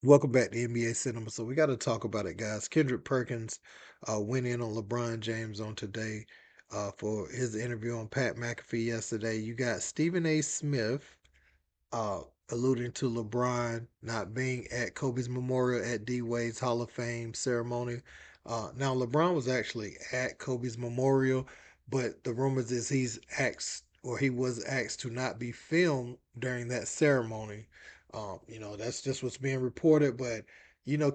Welcome back to NBA Cinema. So we got to talk about it, guys. Kendrick Perkins went in on LeBron James on today for his interview on Pat McAfee yesterday. You got Stephen A. Smith uh, alluding to LeBron not being at Kobe's memorial at D Wade's Hall of Fame ceremony. Now LeBron was actually at Kobe's memorial, but the rumors is he was asked to not be filmed during that ceremony. That's just what's being reported. But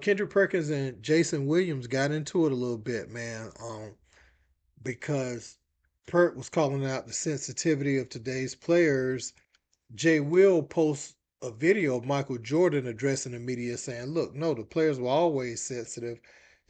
Kendrick Perkins and Jason Williams got into it a little bit, man, because Perk was calling out the sensitivity of today's players. Jay Will posts a video of Michael Jordan addressing the media saying, look, no, the players were always sensitive.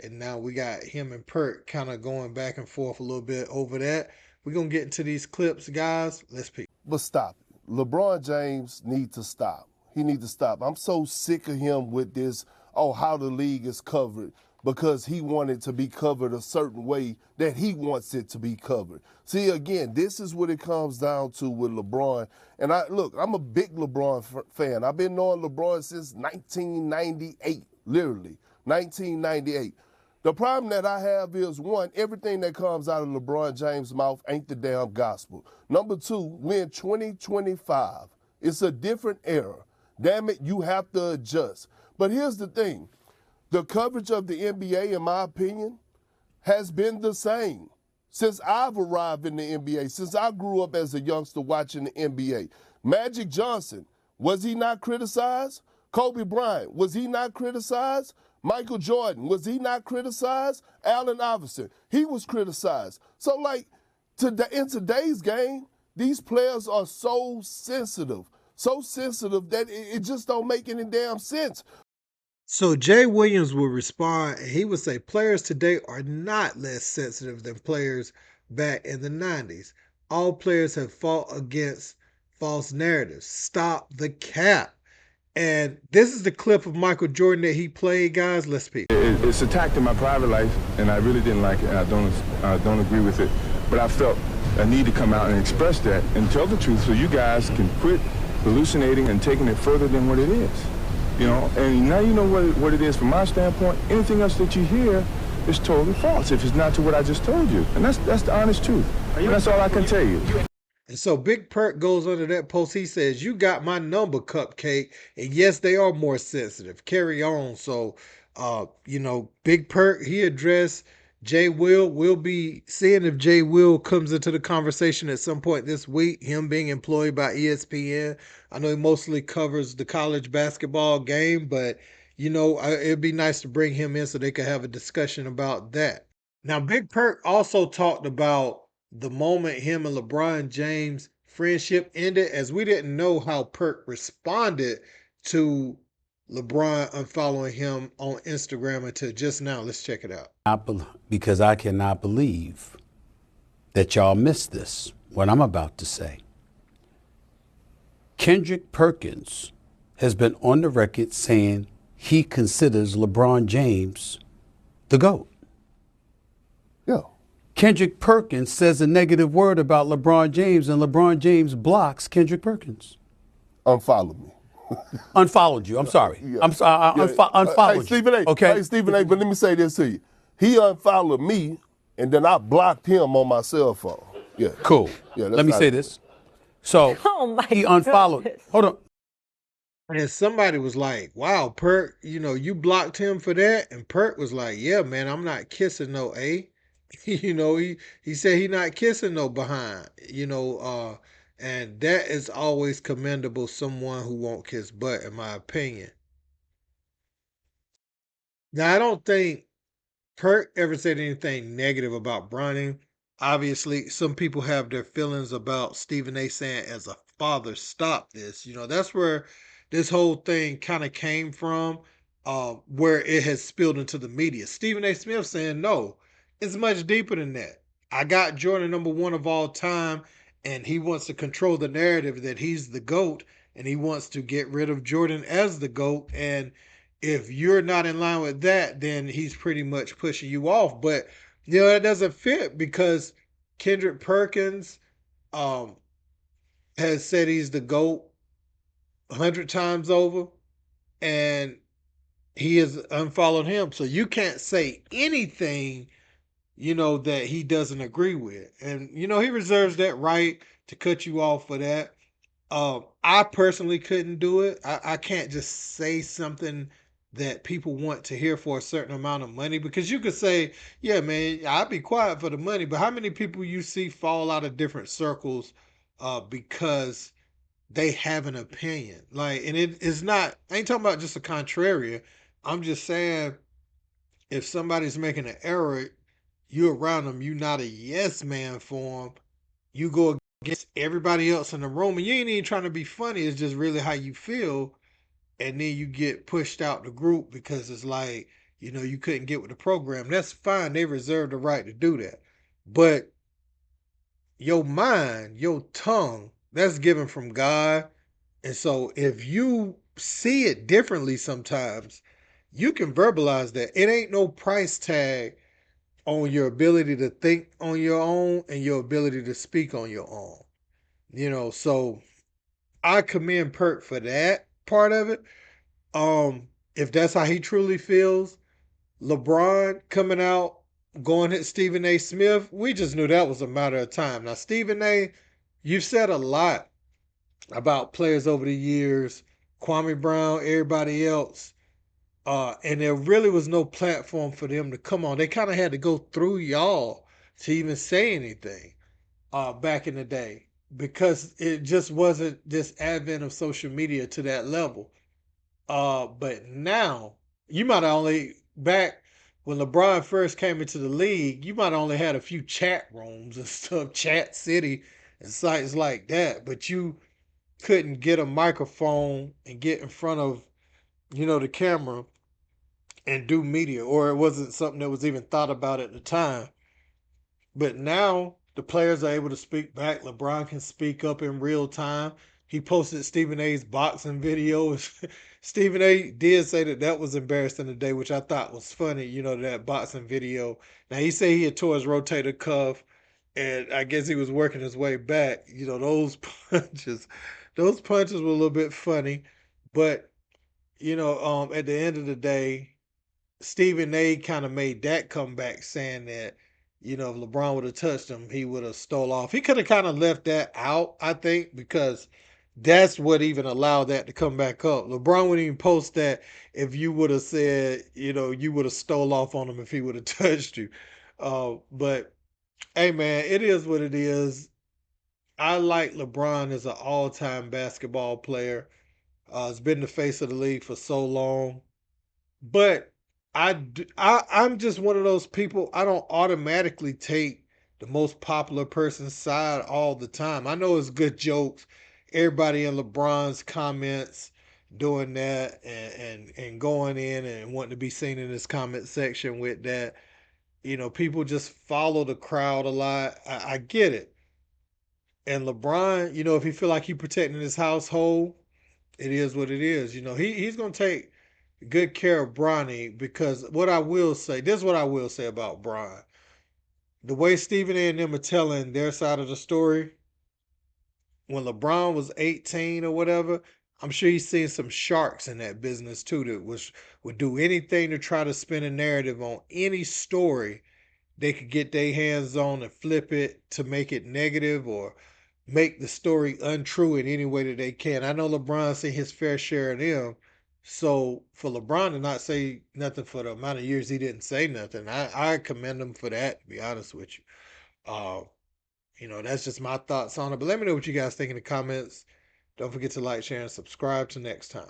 And now we got him and Perk kind of going back and forth a little bit over that. We're going to get into these clips, guys. Let's peek. But stop it. LeBron James needs to stop. He needs to stop. I'm so sick of him with this, how the league is covered because he wanted to be covered a certain way that he wants it to be covered. See, again, this is what it comes down to with LeBron. And I'm a big LeBron fan. I've been knowing LeBron since 1998, literally, 1998. The problem that I have is, one, everything that comes out of LeBron James' mouth ain't the damn gospel. Number two, we're in 2025. It's a different era. Damn it, you have to adjust. But here's the thing. The coverage of the NBA, in my opinion, has been the same since I've arrived in the NBA, since I grew up as a youngster watching the NBA. Magic Johnson, was he not criticized? Kobe Bryant, was he not criticized? Michael Jordan, was he not criticized? Allen Iverson, he was criticized. So, in today's game, these players are so sensitive that it just don't make any damn sense. So Jay Williams would respond, and he would say players today are not less sensitive than players back in the 90s. All players have fought against false narratives. Stop the cap. And this is the clip of Michael Jordan that he played, guys. Let's peek. It's attacked in my private life, and I really didn't like it, and I don't agree with it. But I felt a need to come out and express that and tell the truth so you guys can quit hallucinating and taking it further than what it is. And now you know what it is from my standpoint. Anything else that you hear is totally false if it's not to what I just told you. And that's the honest truth. And that's all I can tell you. And so Big Perk goes under that post. He says, you got my number, Cupcake. And yes, they are more sensitive. Carry on. So, Big Perk, he addressed Jay Will. We'll be seeing if Jay Will comes into the conversation at some point this week, him being employed by ESPN. I know he mostly covers the college basketball game, but, it'd be nice to bring him in so they could have a discussion about that. Now, Big Perk also talked about the moment him and LeBron James friendship ended, as we didn't know how Perk responded to LeBron unfollowing him on Instagram until just now. Let's check it out. Because I cannot believe that y'all missed this, what I'm about to say. Kendrick Perkins has been on the record saying he considers LeBron James the GOAT. Yeah. Kendrick Perkins says a negative word about LeBron James, and LeBron James blocks Kendrick Perkins. Unfollow me. Unfollowed you. I'm sorry. Yeah. Unfollowed hey, Stephen A. You. Okay. Hey, Stephen A. But let me say this to you. He unfollowed me, and then I blocked him on my cell phone. Yeah. Cool. Yeah. Let me say this. So he unfollowed. Goodness. Hold on. And somebody was like, wow, Perk, you blocked him for that. And Perk was like, yeah, man, I'm not kissing no A. he said he not kissing no behind, and that is always commendable, someone who won't kiss butt, in my opinion. Now, I don't think Perk ever said anything negative about Bronny. Obviously, some people have their feelings about Stephen A saying as a father, stop this. That's where this whole thing kind of came from, where it has spilled into the media. Stephen A. Smith saying, no, it's much deeper than that. I got Jordan number one of all time, and he wants to control the narrative that he's the GOAT, and he wants to get rid of Jordan as the GOAT. And if you're not in line with that, then he's pretty much pushing you off. But that doesn't fit because Kendrick Perkins has said he's the GOAT 100 times over, and he has unfollowed him. So you can't say anything, that he doesn't agree with. And, he reserves that right to cut you off for that. I personally couldn't do it. I can't just say something that people want to hear for a certain amount of money, because you could say, yeah, man, I'd be quiet for the money. But how many people you see fall out of different circles because they have an opinion? Like, and it is not, I ain't talking about just a contrarian. I'm just saying, if somebody's making an error, you around them, you not a yes man for them. You go against everybody else in the room, and you ain't even trying to be funny. It's just really how you feel, and then you get pushed out the group because it's like, you couldn't get with the program. That's fine. They reserve the right to do that, but your mind, your tongue, that's given from God. And so if you see it differently sometimes, you can verbalize that. It ain't no price tag on your ability to think on your own and your ability to speak on your own. So I commend Perk for that part of it. If that's how he truly feels, LeBron coming out, going at Stephen A. Smith, we just knew that was a matter of time. Now, Stephen A., you've said a lot about players over the years, Kwame Brown, everybody else, and there really was no platform for them to come on. They kind of had to go through y'all to even say anything back in the day, because it just wasn't this advent of social media to that level. But now, you might have only, back when LeBron first came into the league, you might have only had a few chat rooms and stuff, Chat City and sites like that, but you couldn't get a microphone and get in front of, the camera and do media, or it wasn't something that was even thought about at the time. But now the players are able to speak back. LeBron can speak up in real time. He posted Stephen A's boxing video. Stephen A did say that was embarrassing today, which I thought was funny, that boxing video. Now, he said he had tore his rotator cuff, and I guess he was working his way back. Those punches were a little bit funny. But, at the end of the day, Stephen A kind of made that comeback, saying that, if LeBron would have touched him, he would have stole off. He could have kind of left that out, I think, because that's what even allowed that to come back up. LeBron wouldn't even post that if you would have said, you would have stole off on him if he would have touched you. But hey, man, it is what it is. I like LeBron as an all-time basketball player. He's been the face of the league for so long. But I'm just one of those people. I don't automatically take the most popular person's side all the time. I know it's good jokes. Everybody in LeBron's comments doing that, and going in and wanting to be seen in his comment section with that. People just follow the crowd a lot. I get it. And LeBron, if he feel like he protecting his household, it is what it is. He's gonna take good care of Bronny, because what I will say, this is what I will say about Bron. The way Stephen A and them are telling their side of the story, when LeBron was 18 or whatever, I'm sure he's seen some sharks in that business too, that would do anything to try to spin a narrative on any story they could get their hands on and flip it to make it negative, or make the story untrue in any way that they can. I know LeBron seen his fair share of them. So for LeBron to not say nothing for the amount of years he didn't say nothing, I commend him for that, to be honest with you. Uh, that's just my thoughts on it. But let me know what you guys think in the comments. Don't forget to like, share, and subscribe. Till next time.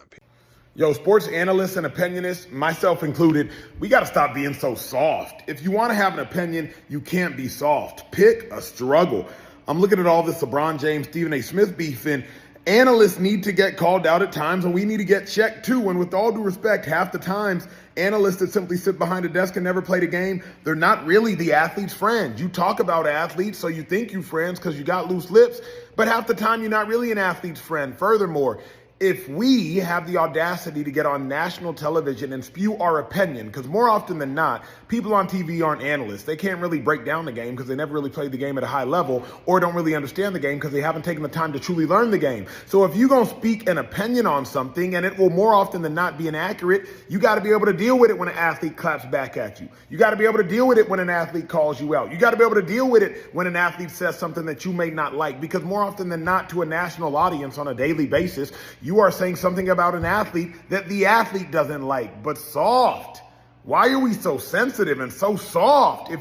Yo, sports analysts and opinionists, myself included, we got to stop being so soft. If you want to have an opinion, you can't be soft. Pick a struggle. I'm looking at all this LeBron James, Stephen A. Smith beef, and analysts need to get called out at times, and we need to get checked too. And with all due respect, half the times, analysts that simply sit behind a desk and never played a game, they're not really the athlete's friend. You talk about athletes, so you think you friends because you got loose lips, but half the time you're not really an athlete's friend. Furthermore, if we have the audacity to get on national television and spew our opinion, because more often than not, people on TV aren't analysts. They can't really break down the game because they never really played the game at a high level or don't really understand the game because they haven't taken the time to truly learn the game. So if you're going to speak an opinion on something and it will more often than not be inaccurate, you got to be able to deal with it when an athlete claps back at you. You got to be able to deal with it when an athlete calls you out. You got to be able to deal with it when an athlete says something that you may not like, because more often than not, to a national audience on a daily basis, you are saying something about an athlete that the athlete doesn't like. But soft. Why are we so sensitive and so soft? If